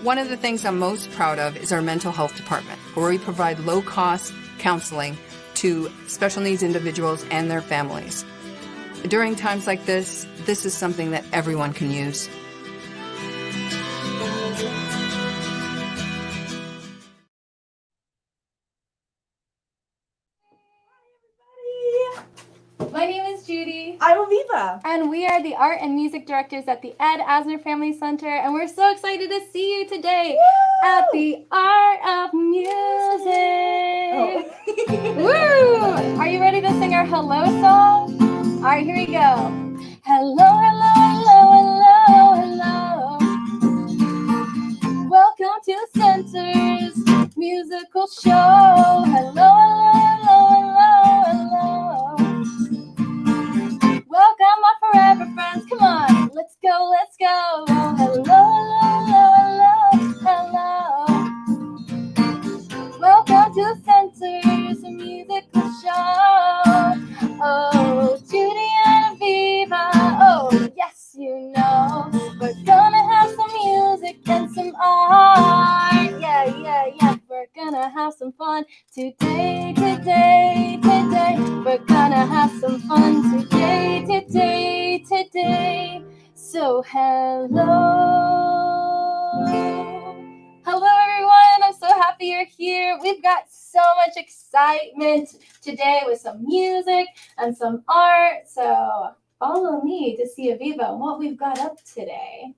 One of the things I'm most proud of is our mental health department, where we provide low-cost counseling to special needs individuals and their families. During times like this is something that everyone can use. My name is Judy. I'm Avivah. And we are the art and music directors at the Ed Asner Family Center, and we're so excited to see you today at the Art of Music. Oh. Woo! Are you ready to sing our hello song? All right, here we go. Hello, hello, hello, hello, hello. Welcome to Center's musical show. Hello, hello, hello, hello, hello. Welcome, my forever friends. Come on, let's go, let's go. Oh, hello, hello, hello, hello. Welcome to Center's musical show. Oh, Judy and Avivah. Oh, yes, you know. We're gonna have some music and some art. Yeah, yeah, yeah. We're gonna have some fun today, today, today. We're gonna have some fun today, today, today. So hello. Hello, everyone. I'm so happy you're here. We've got so much excitement today with some music and some art. So follow me to see Avivah and what we've got up today.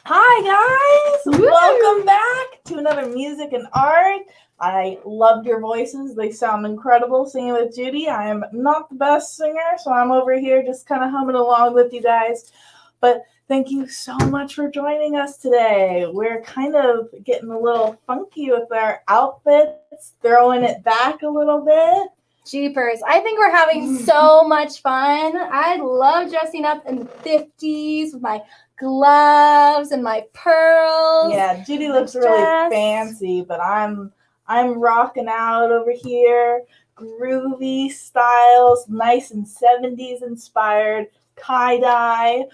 Hi, guys. Woo! Welcome back to another music and art. I loved your voices. They sound incredible singing with Judy. I am not the best singer, so I'm over here just kind of humming along with you guys. But thank you so much for joining us today. We're kind of getting a little funky with our outfits, throwing it back a little bit. Jeepers. I think we're having so much fun. I love dressing up in the 50s with my gloves and my pearls. Yeah, Judy looks really fancy, but I'm rocking out over here. Groovy styles, nice and 70s inspired, tie-dye.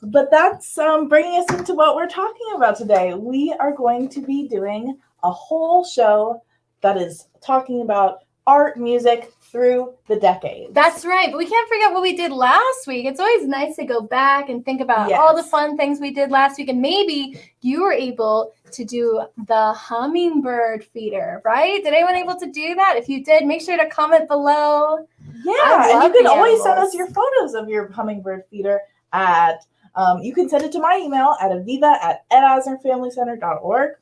But that's bringing us into what we're talking about today. We are going to be doing a whole show that is talking about art, music through the decades. That's right. But we can't forget what we did last week. It's always nice to go back and think about all the fun things we did last week. And maybe you were able to do the hummingbird feeder, right? Did anyone able to do that? If you did, make sure to comment below. Yeah, and you can always send us your photos of your hummingbird feeder at, you can send it to my email at avivah@edasnerfamilycenter.org.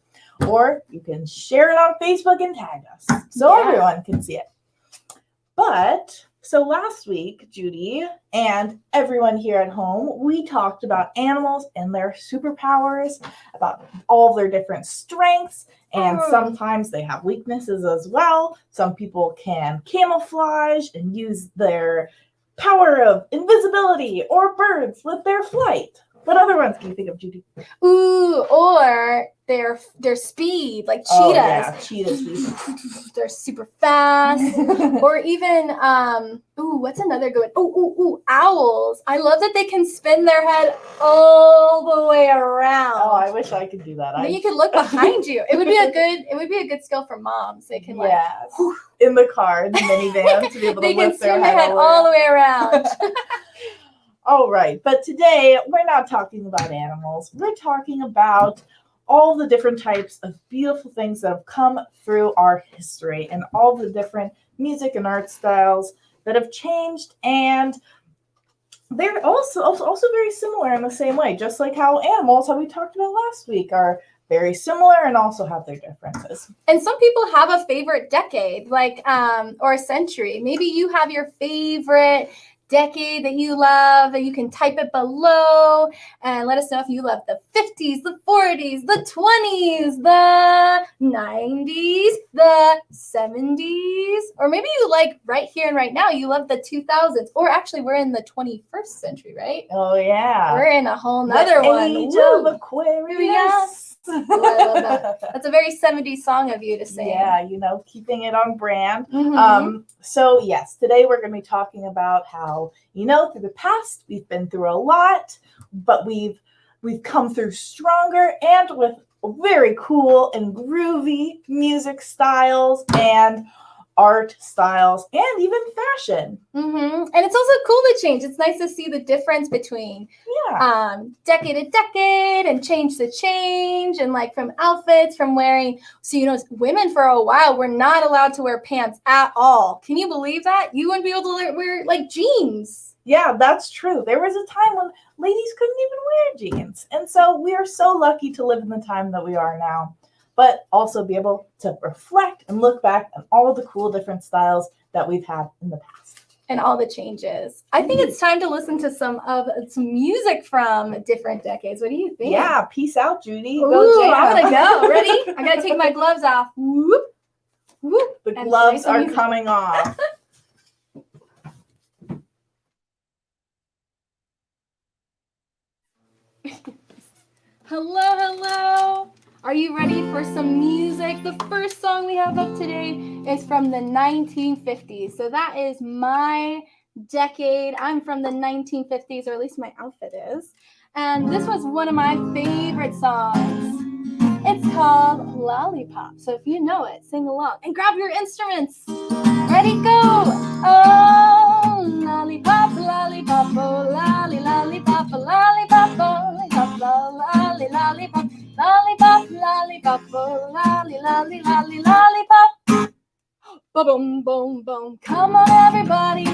Or you can share it on Facebook and tag us so everyone can see it. But, so last week, Judy and everyone here at home, we talked about animals and their superpowers, about all of their different strengths, and sometimes they have weaknesses as well. Some people can camouflage and use their power of invisibility or birds with their flight. What other ones can you think of, Judy? Ooh, or their speed, like cheetahs. Oh, yeah, cheetahs. They're super fast. Or even, what's another good one? Owls. I love that they can spin their head all the way around. Oh, I wish I could do that. Then you could look behind you. It would be a good skill for moms. They can in the car, in the minivan, to be able to lift their head all the way around. All right, but today we're not talking about animals. We're talking about all the different types of beautiful things that have come through our history and all the different music and art styles that have changed, and they're also very similar in the same way, just like how animals, how we talked about last week, are very similar and also have their differences. And some people have a favorite decade, like or a century. Maybe you have your favorite decade that you love, and you can type it below and let us know if you love the 50s, the 40s, the 20s, the 90s, the 70s, or maybe you like right here and right now, you love the 2000s, or actually we're in the 21st century, right? Oh, yeah. We're in a whole nother one. Age of Aquarius. Oh, I love that. That's a very 70s song of you to sing. Yeah, keeping it on brand. Mhm. So yes, today we're going to be talking about how, through the past, we've been through a lot, but we've come through stronger and with very cool and groovy music styles and art styles and even fashion. And it's also cool to change. It's nice to see the difference between decade to decade and change to change, and like from outfits, from wearing. So women for a while were not allowed to wear pants at all. Can you believe that? You wouldn't be able to wear like jeans. Yeah, that's true. There was a time when ladies couldn't even wear jeans. And so we are so lucky to live in the time that we are now, but also be able to reflect and look back on all the cool different styles that we've had in the past. And all the changes. I think it's time to listen to some music from different decades. What do you think? Yeah, peace out, Judy. Ooh, I'm gonna go. Ready? I gotta take my gloves off. Whoop, whoop. The gloves are coming off. Hello. Are you ready for some music? The first song we have up today is from the 1950s. So that is my decade. I'm from the 1950s, or at least my outfit is. And this was one of my favorite songs. It's called Lollipop. So if you know it, sing along and grab your instruments. Ready, go! Oh, lollipop, lollipop, oh, lolly, lollipop, oh, lollipop, lollipop, lolly, lollipop, lollipop, lollipop, oh, lolly, lolly, lolly, lollipop. Boom, boom, boom. Come on, everybody,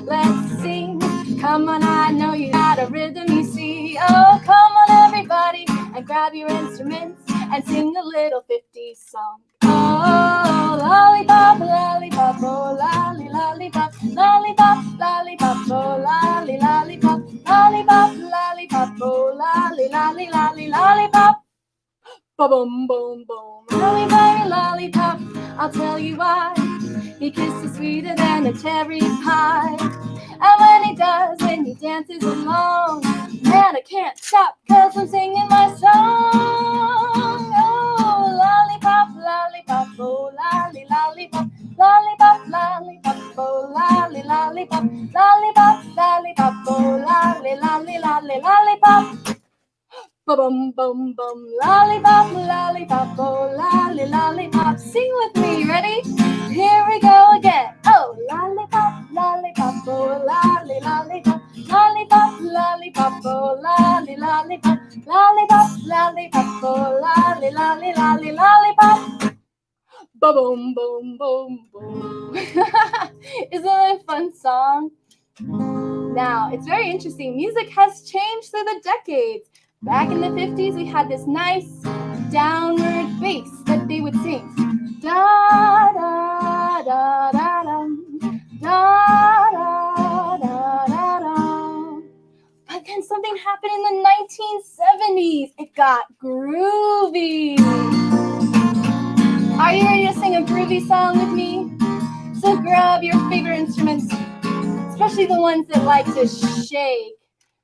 let's sing. Come on, I know you got a rhythm, you see. Oh, come on, everybody, and grab your instruments and sing a little 50s song. Oh, lollipop, lollipop, oh, lolly, lollipop, lollipop, lollipop, oh, lolly, lollipop, lollipop, lollipop, oh, lolly, lolly, lolly, lollipop. Boom, boom, boom. Lollipop, lollipop, I'll tell you why. He kisses sweeter than a cherry pie. And when he does, when he dances along, man, I can't stop, 'cause I'm singing my song. Oh, lollipop, lollipop, oh, lolly, lollipop, lollipop, lollipop, oh, lolly, lollipop, lollipop, lollipop, oh, lolly, lolly, lolly, lollipop. Boom, boom, boom, lollipop, lollipop, oh, lolly, lollipop. Sing with me, ready? Here we go again. Oh, lollipop, lollipop, oh, lolly, lollipop, lollipop, lollipop, oh, lolly, lollipop, lollipop, lollipop, oh, lolly, lolly, lolly, lollipop. Boom, boom, boom, boom. Isn't that a fun song? Now, it's very interesting. Music has changed through the decades. Back in the 50s, we had this nice downward bass that they would sing. Da da da da da da da da da da. But then something happened in the 1970s. It got groovy. Are you ready to sing a groovy song with me? So grab your favorite instruments, especially the ones that like to shake.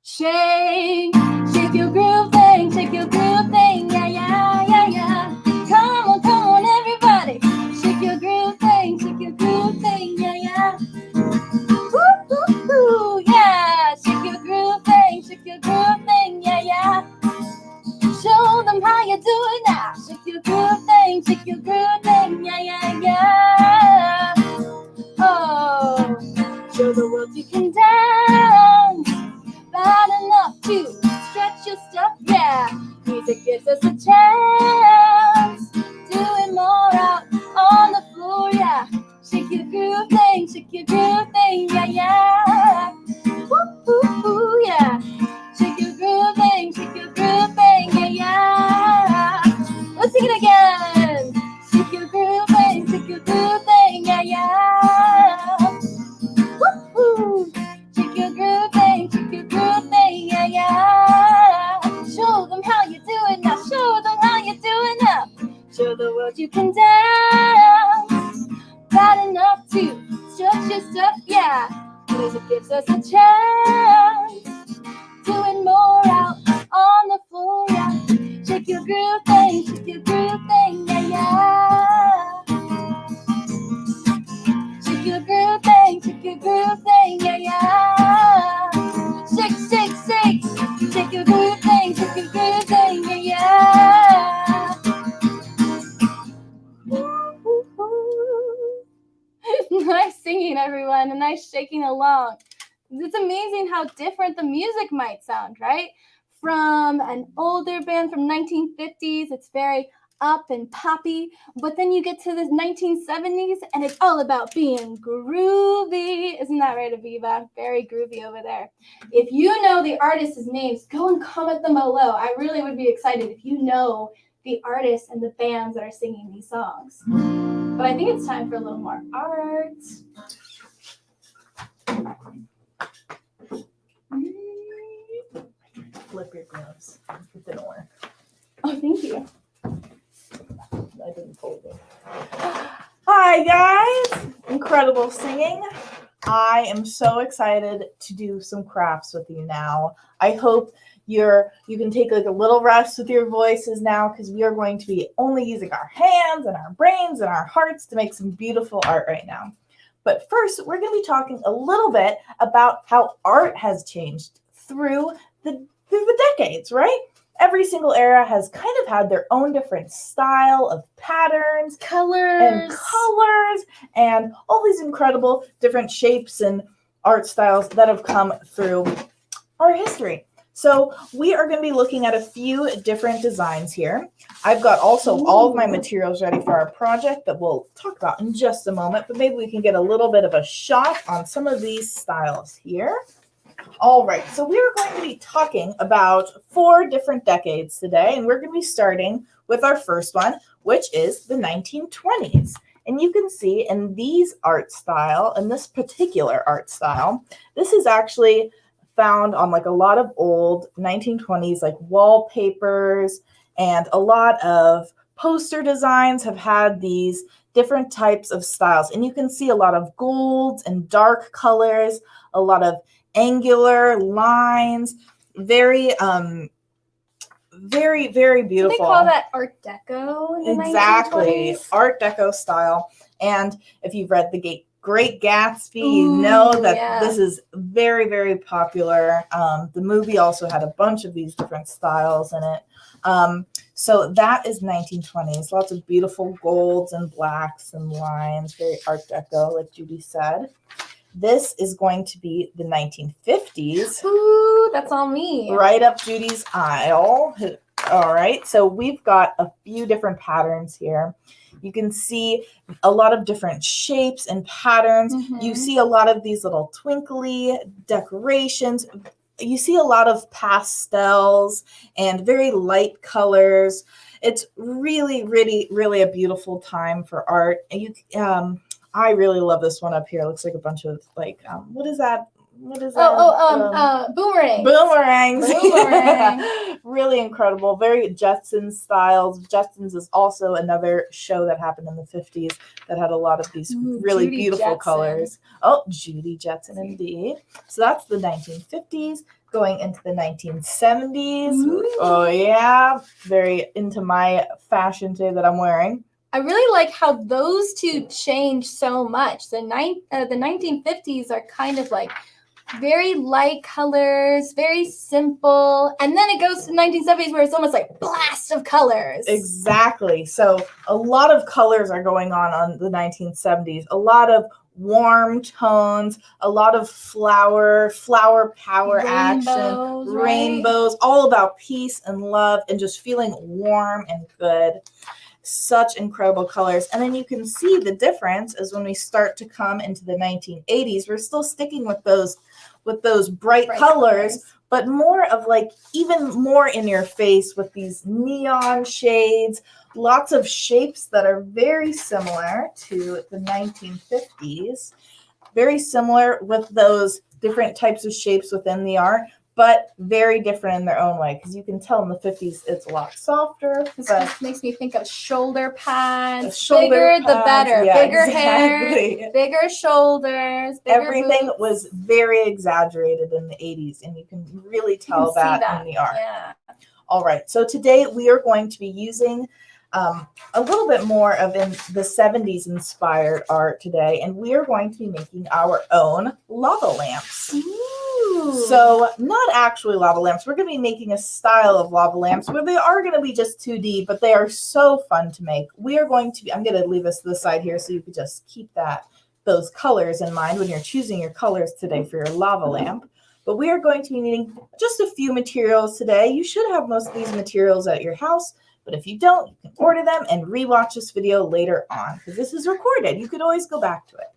Shake, shake your groove thing, yeah, yeah, yeah, yeah. Come on, everybody. Shake your groove thing, yeah, yeah. Woo, woo, woo, yeah. Shake your groove thing, yeah, yeah. Show them how you do it now. Shake your groove thing, yeah, yeah, yeah. Oh, show the world you can dance. Bad enough to stretch your stuff, yeah. Music gives us a chance. Doing more out on the floor, yeah. Shake your groove thing, yeah, yeah. Woo, woo, woo, yeah. Shake your groove thing, yeah, yeah. Let's sing it again. Shake your groove thing, yeah, yeah. Woo, woo. Shake your groove thing, yeah, yeah. Show them how you do it now. Show the world you can dance. Bad enough to stretch your stuff, yeah. Music gives us a chance. Doing more out on the floor, yeah. Shake your groove thing, shake your groove thing, yeah, yeah. Shake your groove thing, yeah, yeah. Shake, shake, shake, shake your groove thing, yeah, yeah. Nice singing, everyone, and nice shaking along. It's amazing how different the music might sound, right? From an older band from 1950s, it's very up and poppy, but then you get to the 1970s and it's all about being groovy. Isn't that right, Avivah? Very groovy over there. If you know the artists' names, go and comment them below. I really would be excited if you know the artists and the bands that are singing these songs. But I think it's time for a little more art. Flip your gloves. It didn't work. Oh, thank you. I didn't fold it. Hi, guys. Incredible singing. I am so excited to do some crafts with you now. I hope you can take like a little rest with your voices now, because we are going to be only using our hands and our brains and our hearts to make some beautiful art right now. But first, we're going to be talking a little bit about how art has changed through the decades, right? Every single era has kind of had their own different style of patterns, colors, and all these incredible different shapes and art styles that have come through our history. So we are going to be looking at a few different designs here. I've got also all of my materials ready for our project that we'll talk about in just a moment, but maybe we can get a little bit of a shot on some of these styles here. All right, so we're going to be talking about 4 different decades today, and we're going to be starting with our first one, which is the 1920s. And you can see in these art style, in this particular art style, this is actually found on like a lot of old 1920s like wallpapers, and a lot of poster designs have had these different types of styles. And you can see a lot of golds and dark colors, a lot of angular lines, very very beautiful. They call that Art Deco in the exactly 1920s. Art Deco style. And if you've read the Great Gatsby, you know that this is very, very popular. The movie also had a bunch of these different styles in it. So that is 1920s. Lots of beautiful golds and blacks and lines, very Art Deco, like Judy said. This is going to be the 1950s. Ooh, that's all me. Right up Judy's aisle. All right, so we've got a few different patterns here. You can see a lot of different shapes and patterns. Mm-hmm. You see a lot of these little twinkly decorations. You see a lot of pastels and very light colors. It's really, really, really a beautiful time for art. I really love this one up here. It looks like a bunch of like, what is that? Boomerangs. Boomerangs. Really incredible. Very Jetsons styles. Jetsons is also another show that happened in the 50s that had a lot of these really Judy beautiful Jetson. colors. Oh, Judy Jetson indeed. So that's the 1950s. Going into the 1970s. Ooh. Oh yeah. Very into my fashion today that I'm wearing. I really like how those two change so much. The 1950s are kind of like very light colors, very simple. And then it goes to the 1970s where it's almost like blast of colors. Exactly. So a lot of colors are going on the 1970s. A lot of warm tones, a lot of flower power action, rainbows, all about peace and love and just feeling warm and good. Such incredible colors. And then you can see the difference is when we start to come into the 1980s, we're still sticking with those bright colors, but more of like even more in your face with these neon shades, lots of shapes that are very similar to the 1950s, very similar with those different types of shapes within the art, but very different in their own way, because you can tell in the 50s it's a lot softer. This makes me think of shoulder pads. Bigger, the better. Yeah, bigger exactly. hair, bigger shoulders, bigger Everything boots. was very exaggerated in the 80s, and you can really tell that in the art. Yeah. All right, so today we are going to be using a little bit more of the 70s inspired art today, and we are going to be making our own lava lamps. Ooh. So not actually lava lamps. We're going to be making a style of lava lamps where they are going to be just 2D, but they are so fun to make. We are going to be, I'm going to leave this to the side here so you can just keep those colors in mind when you're choosing your colors today for your lava lamp. But we are going to be needing just a few materials today. You should have most of these materials at your house, but if you don't, you can order them and rewatch this video later on because this is recorded. You could always go back to it.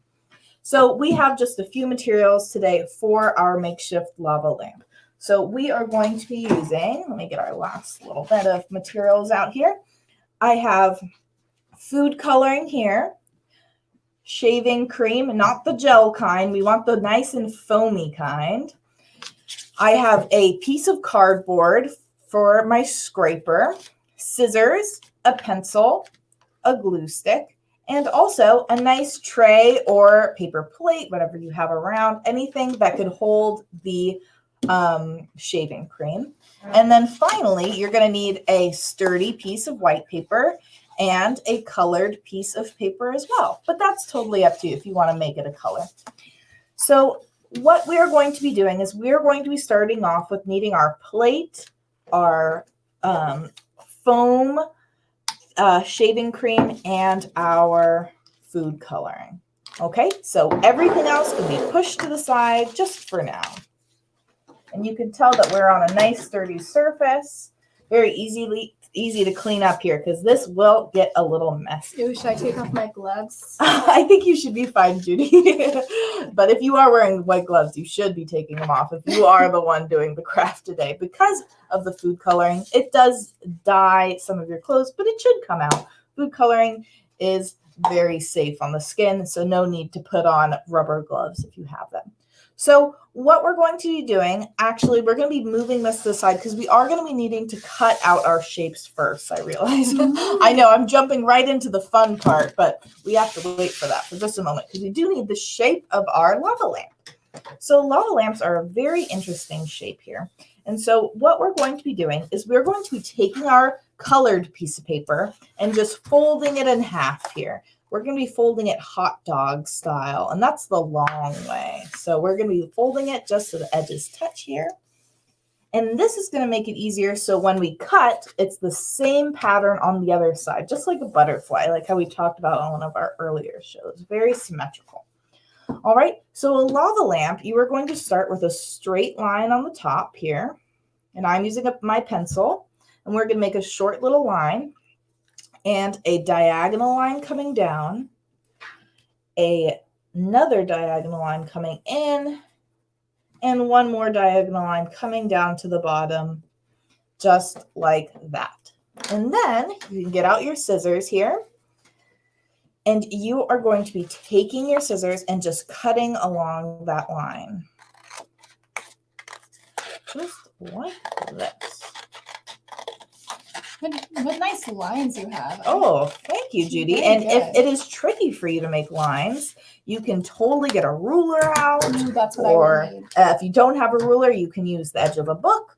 So we have just a few materials today for our makeshift lava lamp. So we are going to be using, let me get our last little bit of materials out here. I have food coloring here, shaving cream, not the gel kind. We want the nice and foamy kind. I have a piece of cardboard for my scraper, scissors, a pencil, a glue stick, and also a nice tray or paper plate, whatever you have around, anything that could hold the shaving cream. And then finally, you're going to need a sturdy piece of white paper and a colored piece of paper as well. But that's totally up to you if you want to make it a color. So what we are going to be doing is we are going to be starting off with needing our plate, our foam, shaving cream, and our food coloring. Okay, so everything else can be pushed to the side just for now. And you can tell that we're on a nice sturdy surface. Very easy to clean up here because this will get a little messy. Ooh, should I take off my gloves? I think you should be fine, Judy. But if you are wearing white gloves, you should be taking them off if you are the one doing the craft today. Because of the food coloring, it does dye some of your clothes, but it should come out. Food coloring is very safe on the skin, so no need to put on rubber gloves if you have them. So what we're going to be doing, actually, we're going to be moving this to the side because we are going to be needing to cut out our shapes first, I realize. I know I'm jumping right into the fun part, but we have to wait for that for just a moment because we do need the shape of our lava lamp. So lava lamps are a very interesting shape here. And so what we're going to be doing is we're going to be taking our colored piece of paper and just folding it in half here. We're going to be folding it hot dog style, and that's the long way. So we're going to be folding it just so the edges touch here. And this is going to make it easier so when we cut, it's the same pattern on the other side, just like a butterfly, like how we talked about on one of our earlier shows. Very symmetrical. All right, so a lava lamp, you are going to start with a straight line on the top here. And I'm using my pencil, and we're going to make a short little line. And a diagonal line coming down, another diagonal line coming in, and one more diagonal line coming down to the bottom, just like that. And then you can get out your scissors here, and you are going to be taking your scissors and just cutting along that line. Just like this. What nice lines you have. Oh, thank you, Judy. Very and good. if it is tricky for you to make lines, you can totally get a ruler out. Ooh, that's what or I would need. If you don't have a ruler, you can use the edge of a book,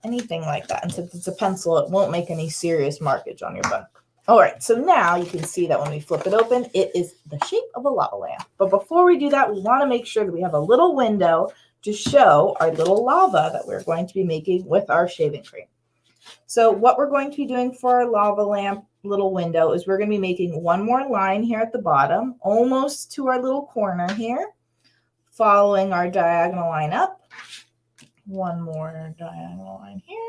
anything like that. And since it's a pencil, it won't make any serious markage on your book. All right, so now you can see that when we flip it open, it is the shape of a lava lamp. But before we do that, we want to make sure that we have a little window to show our little lava that we're going to be making with our shaving cream. So what we're going to be doing for our lava lamp little window is we're going to be making one more line here at the bottom, almost to our little corner here, following our diagonal line up. One more diagonal line here,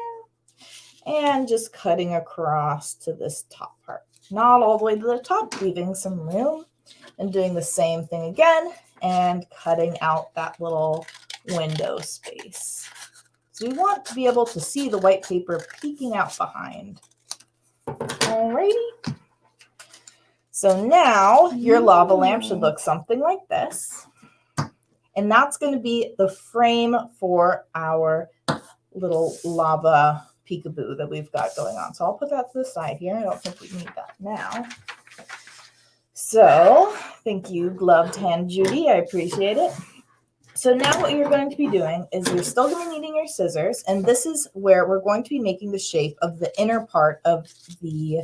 and just cutting across to this top part. Not all the way to the top, leaving some room, and doing the same thing again, and cutting out that little window space. So we want to be able to see the white paper peeking out behind. Alrighty. So now your lava lamp should look something like this. And that's going to be the frame for our little lava peekaboo that we've got going on. So I'll put that to the side here. I don't think we need that now. So thank you, gloved hand Judy. I appreciate it. So now what you're going to be doing is you're still going to be needing your scissors, and this is where we're going to be making the shape of the inner part of the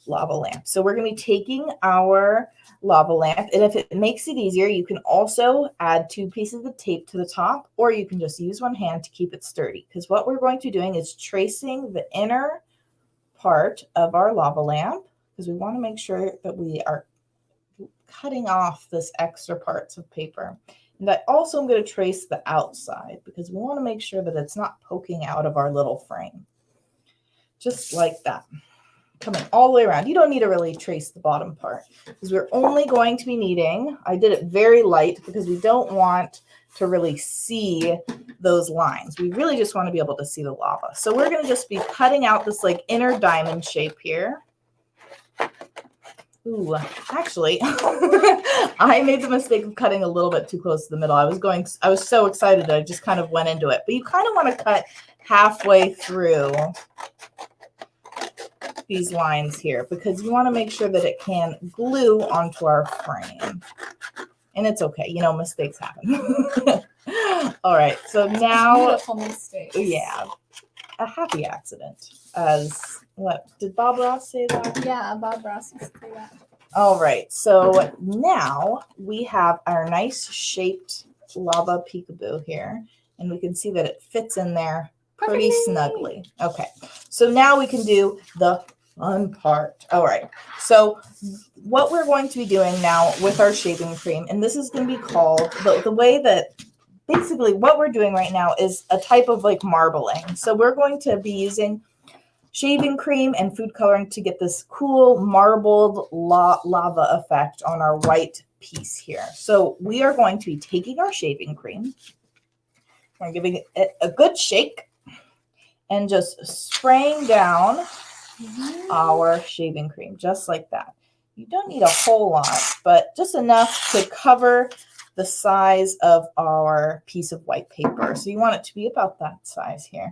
lava lamp. So we're going to be taking our lava lamp, and if it makes it easier, you can also add 2 pieces of tape to the top, or you can just use one hand to keep it sturdy, because what we're going to be doing is tracing the inner part of our lava lamp, because we want to make sure that we are cutting off this extra parts of paper. And I also am going to trace the outside because we want to make sure that it's not poking out of our little frame. Just like that. Coming all the way around. You don't need to really trace the bottom part because we're only going to be needing, I did it very light because we don't want to really see those lines. We really just want to be able to see the lava. So we're going to just be cutting out this like inner diamond shape here. Ooh, actually, I made the mistake of cutting a little bit too close to the middle. I was so excited that I just kind of went into it. But you kind of want to cut halfway through these lines here because you want to make sure that it can glue onto our frame. And it's okay, you know, mistakes happen. All right, so now, Beautiful mistakes. yeah, a happy accident. As what did Bob Ross say that? Yeah, Bob Ross used to say that. All right, so now we have our nice shaped lava peekaboo here, and we can see that it fits in there pretty snugly. Okay, so now we can do the fun part. All right, so what we're going to be doing now with our shaving cream, and this is going to be called, the way that basically what we're doing right now is a type of like marbling. So we're going to be using shaving cream and food coloring to get this cool marbled lava effect on our white piece here. So we are going to be taking our shaving cream, we're giving it a good shake, and just spraying down our shaving cream, just like that. You don't need a whole lot, but just enough to cover the size of our piece of white paper. So you want it to be about that size here.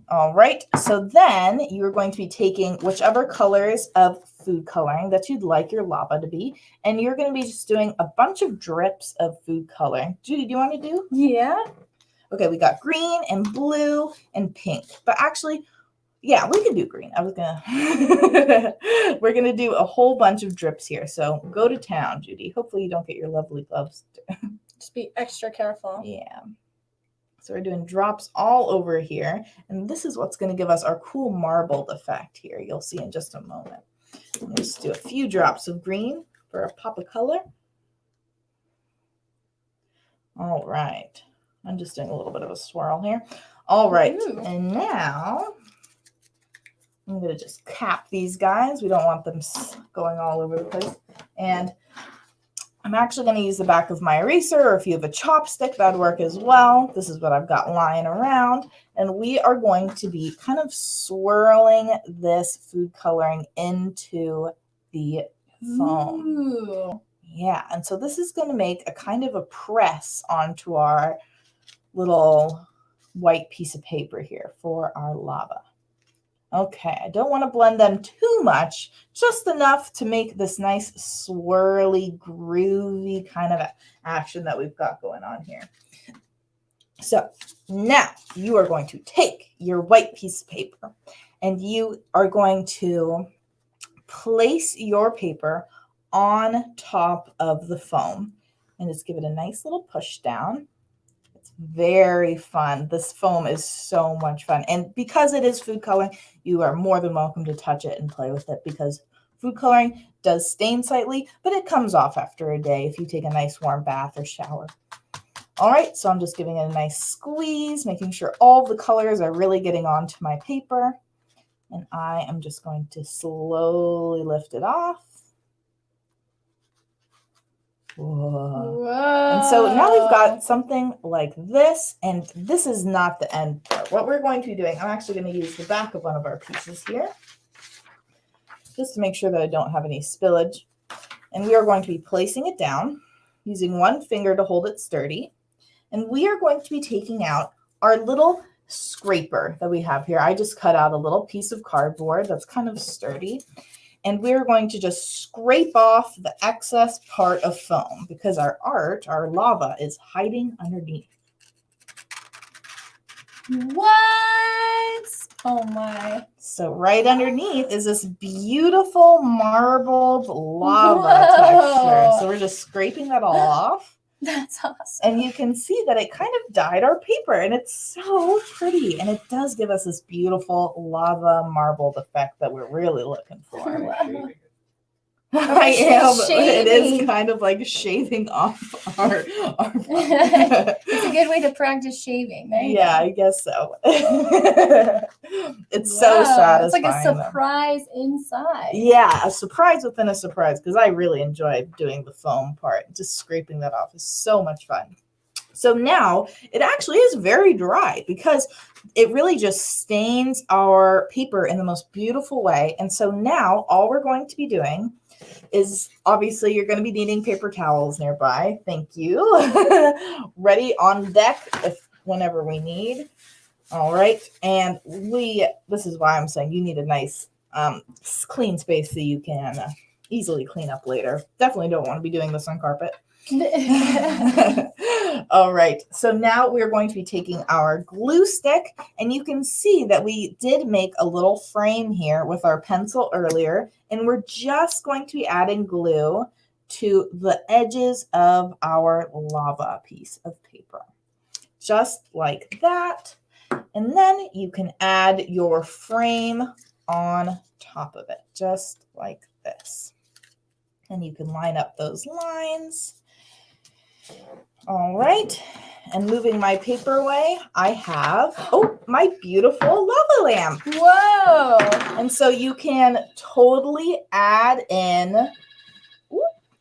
All right, so then you're going to be taking whichever colors of food coloring that you'd like your lava to be, and you're going to be just doing a bunch of drips of food coloring. Judy, do you want to do? Yeah. Okay, we got green and blue and pink, but actually, yeah, we can do green. We're gonna do a whole bunch of drips here. So go to town, Judy. Hopefully you don't get your lovely gloves. Just be extra careful. Yeah. So we're doing drops all over here. And this is what's going to give us our cool marbled effect here. You'll see in just a moment. Let's do a few drops of green for a pop of color. All right. I'm just doing a little bit of a swirl here. All right. Ooh. And now I'm going to just cap these guys. We don't want them going all over the place. And I'm actually going to use the back of my eraser, or if you have a chopstick, that'd work as well. This is what I've got lying around. And we are going to be kind of swirling this food coloring into the foam. Ooh. Yeah, and so this is going to make a kind of a press onto our little white piece of paper here for our lava. Okay, I don't want to blend them too much, just enough to make this nice swirly, groovy kind of action that we've got going on here. So now you are going to take your white piece of paper and you are going to place your paper on top of the foam and just give it a nice little push down. Very fun. This foam is so much fun. And because it is food coloring, you are more than welcome to touch it and play with it because food coloring does stain slightly, but it comes off after a day if you take a nice warm bath or shower. All right, so I'm just giving it a nice squeeze, making sure all the colors are really getting onto my paper. And I am just going to slowly lift it off. Whoa. Whoa. And so now we've got something like this, and this is not the end part. What we're going to be doing, I'm actually going to use the back of one of our pieces here, just to make sure that I don't have any spillage. And we are going to be placing it down, using one finger to hold it sturdy. And we are going to be taking out our little scraper that we have here. I just cut out a little piece of cardboard that's kind of sturdy. and we're going to just scrape off the excess part of foam because our lava is hiding underneath. What? Oh my. So right underneath is this beautiful marbled lava Whoa. texture. So we're just scraping that all off. That's awesome. And you can see that it kind of dyed our paper, and it's so pretty. And it does give us this beautiful lava marbled effect that we're really looking for. Wow. I am. Shaving. It is kind of like shaving off our It's a good way to practice shaving. There you yeah, go. I guess so. It's so satisfying. It's like a though. surprise inside. Yeah, a surprise within a surprise, because I really enjoyed doing the foam part. Just scraping that off is so much fun. So now it actually is very dry because it really just stains our paper in the most beautiful way. And so now all we're going to be doing is, obviously you're going to be needing paper towels nearby. Thank you. Ready on deck whenever we need. All right. And this is why I'm saying you need a nice clean space so you can easily clean up later. Definitely don't want to be doing this on carpet. All right, so now we're going to be taking our glue stick, and you can see that we did make a little frame here with our pencil earlier, and we're just going to be adding glue to the edges of our lava piece of paper, just like that. And then you can add your frame on top of it, just like this. And you can line up those lines. All right, and moving my paper away, I have, my beautiful lava lamp. Whoa. And so you can totally add in, a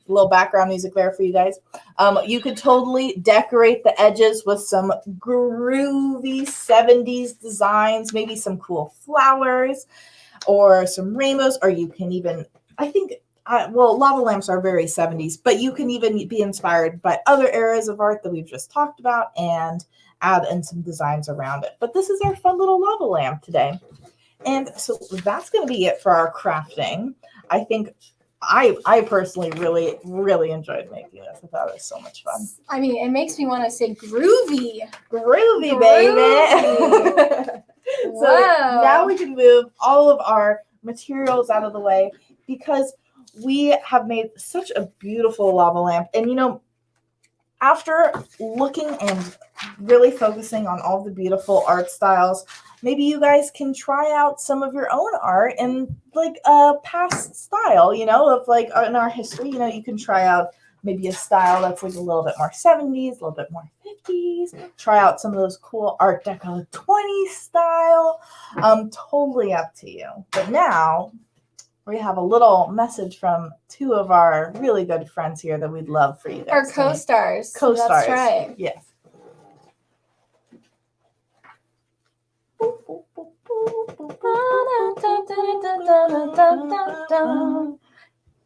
little background music there for you guys. You could totally decorate the edges with some groovy 70s designs, maybe some cool flowers or some rainbows, or you can even, I think, lava lamps are very 70s, but you can even be inspired by other eras of art that we've just talked about and add in some designs around it. But this is our fun little lava lamp today. And so that's going to be it for our crafting. I think I personally really, really enjoyed making this. I thought it was so much fun. I mean, it makes me want to say groovy. Groovy, baby. So Whoa. now we can move all of our materials out of the way because we have made such a beautiful lava lamp. And, you know, after looking and really focusing on all the beautiful art styles, maybe you guys can try out some of your own art in like a past style, you know, of like in our history. You know, you can try out maybe a style that's like a little bit more 70s, a little bit more 50s. Try out some of those cool Art Deco 20s style. Totally up to you. But now we have a little message from two of our really good friends here that we'd love for you guys. Our co-stars. Co-stars. That's right. Yes.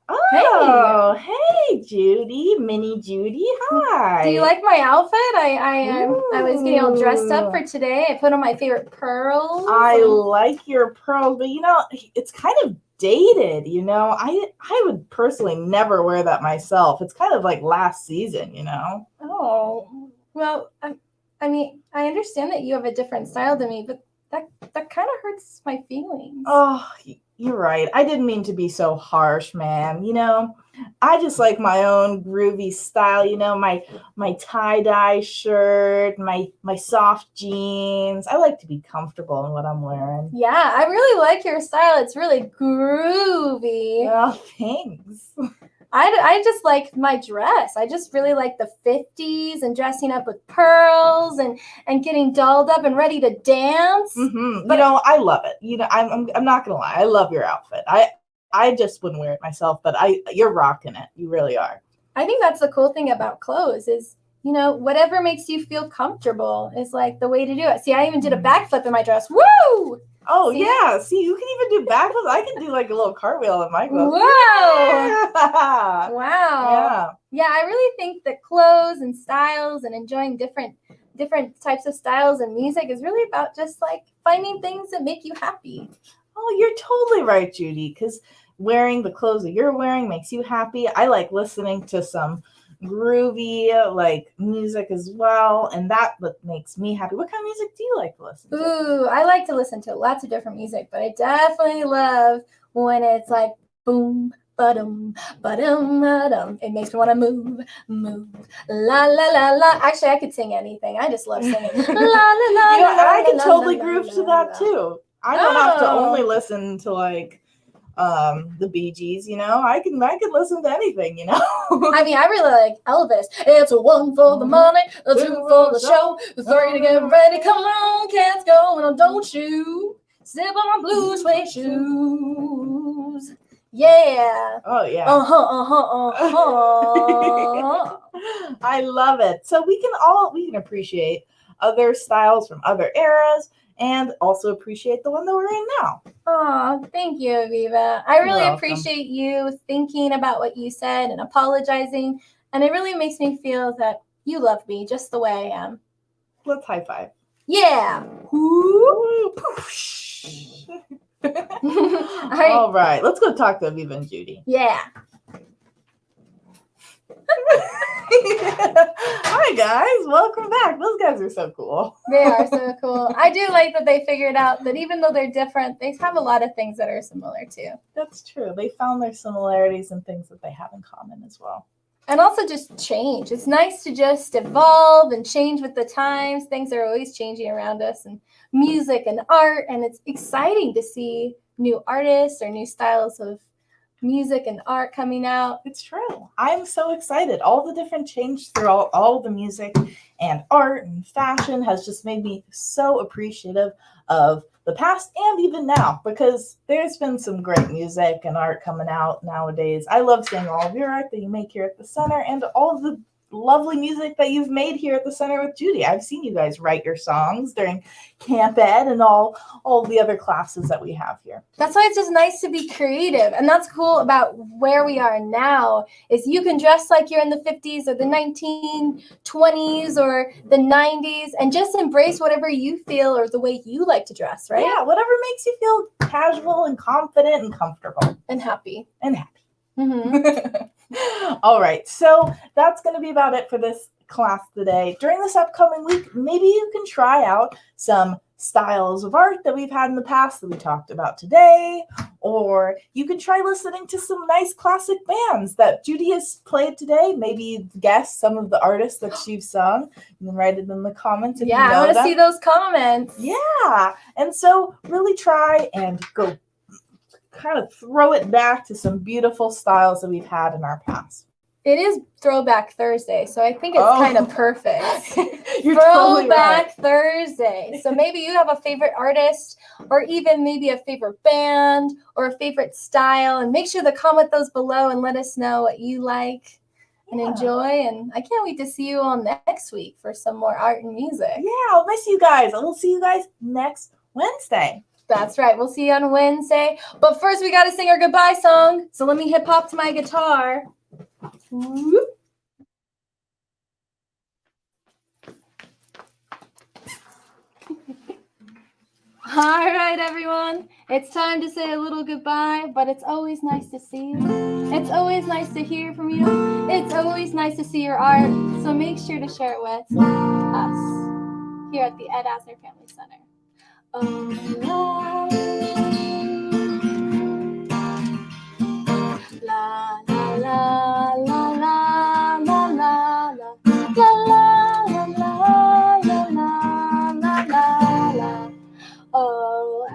Oh, hey, Judy, Mini Judy. Hi. Do you like my outfit? I was getting all dressed up for today. I put on my favorite pearls. I like your pearls, but you know, it's kind of dated, you know. I would personally never wear that myself. It's kind of like last season, you know. Oh, well, I mean, I understand that you have a different style than me, but that kind of hurts my feelings. Oh, you're right. I didn't mean to be so harsh, man. You know, I just like my own groovy style, you know, my tie-dye shirt, my soft jeans. I like to be comfortable in what I'm wearing. Yeah, I really like your style. It's really groovy. Oh, thanks. I just like my dress. I just really like the 50s and dressing up with pearls and getting dolled up and ready to dance. Mm-hmm. You know, I love it. You know, I'm not gonna lie. I love your outfit. I just wouldn't wear it myself, but you're rocking it. You really are. I think that's the cool thing about clothes is, you know, whatever makes you feel comfortable is like the way to do it. See, I even did a backflip in my dress. Woo! Oh, See? yeah. See, you can even do backflips. I can do like a little cartwheel in my clothes. Whoa! Yeah. Wow. Yeah, I really think that clothes and styles and enjoying different types of styles and music is really about just like finding things that make you happy. Oh, you're totally right, Judy. Because wearing the clothes that you're wearing makes you happy. I like listening to some groovy like music as well, and that makes me happy. What kind of music do you like to listen to? Ooh, I like to listen to lots of different music, but I definitely love when it's like boom, ba-dum, ba-dum, ba-dum. It makes me want to move, la la la la. Actually, I could sing anything. I just love singing. La la la. You know, la, I can la, totally la, groove la, to la, that la. too. I don't have to Oh. only listen to like the Bee Gees, you know. I can listen to anything, you know. I mean, I really like Elvis. It's a one for the money, a two for the show, a three to get ready. Come on, cats, go, and don't you step on my blue suede shoes. Yeah. Oh yeah. I love it. So we can appreciate other styles from other eras and also appreciate the one that we're in now. Oh, thank you, Avivah. I really welcome. appreciate you thinking about what you said and apologizing. And it really makes me feel that you love me just the way I am. Let's high five. Yeah. All right. Let's go talk to Avivah and Judy. Yeah. Hi guys, welcome back. Those guys are so cool. They are so cool. I do like that they figured out that even though they're different, they have a lot of things that are similar too. That's true. They found their similarities and things that they have in common as well. And also just change. It's nice to just evolve and change with the times. Things are always changing around us, and music and art. And it's exciting to see new artists or new styles of music and art coming out. It's true. I'm so excited. All the different change through all the music and art and fashion has just made me so appreciative of the past and even now, because there's been some great music and art coming out nowadays. I love seeing all of your art that you make here at the center and all of the lovely music that you've made here at the center with Judy. I've seen you guys write your songs during Camp Ed and all the other classes that we have here. That's why it's just nice to be creative. And that's cool about where we are now is you can dress like you're in the 50s or the 1920s or the 90s and just embrace whatever you feel or the way you like to dress, right? Yeah, whatever makes you feel casual and confident and comfortable. And happy. And happy. Mm-hmm. All right, so that's going to be about it for this class today. During this upcoming week, maybe you can try out some styles of art that we've had in the past that we talked about today, or you can try listening to some nice classic bands that Judy has played today. Maybe guess some of the artists that she's sung. You can write it in the comments if you know I want to them. see those comments. Yeah, and so really try and go kind of throw it back to some beautiful styles that we've had in our past. It is Throwback Thursday, so I think it's kind of perfect. You're Throwback Thursday. So maybe you have a favorite artist or even maybe a favorite band or a favorite style, and make sure to comment those below and let us know what you like and enjoy. And I can't wait to see you all next week for some more art and music. Yeah, I'll miss you guys. We'll see you guys next Wednesday. That's right. We'll see you on Wednesday. But first, we got to sing our goodbye song. So let me hip hop to my guitar. Whoop. All right, everyone. It's time to say a little goodbye, but it's always nice to see you. It's always nice to hear from you. It's always nice to see your art. So make sure to share it with us here at the Ed Asner Family Center. Oh, la la la la la la la la la la la la la la. Oh,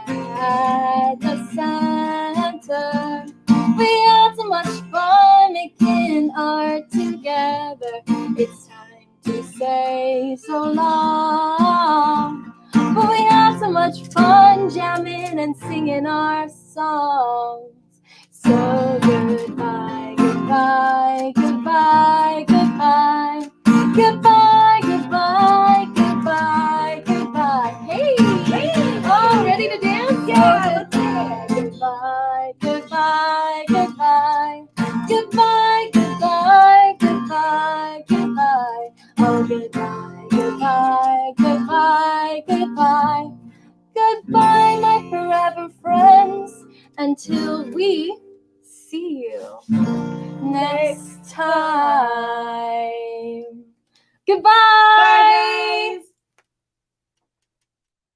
at the center, we had so much fun making art together. It's time to say so long. But we had so much fun jamming and singing our songs. So goodbye, goodbye, goodbye, goodbye, goodbye, goodbye, goodbye, goodbye. Hey, oh, ready to dance? Yeah, let's do it. Goodbye, goodbye, goodbye, goodbye, goodbye, goodbye, goodbye. Oh, goodbye, goodbye, goodbye, goodbye, goodbye, my forever friends. until we see you next time. Goodbye.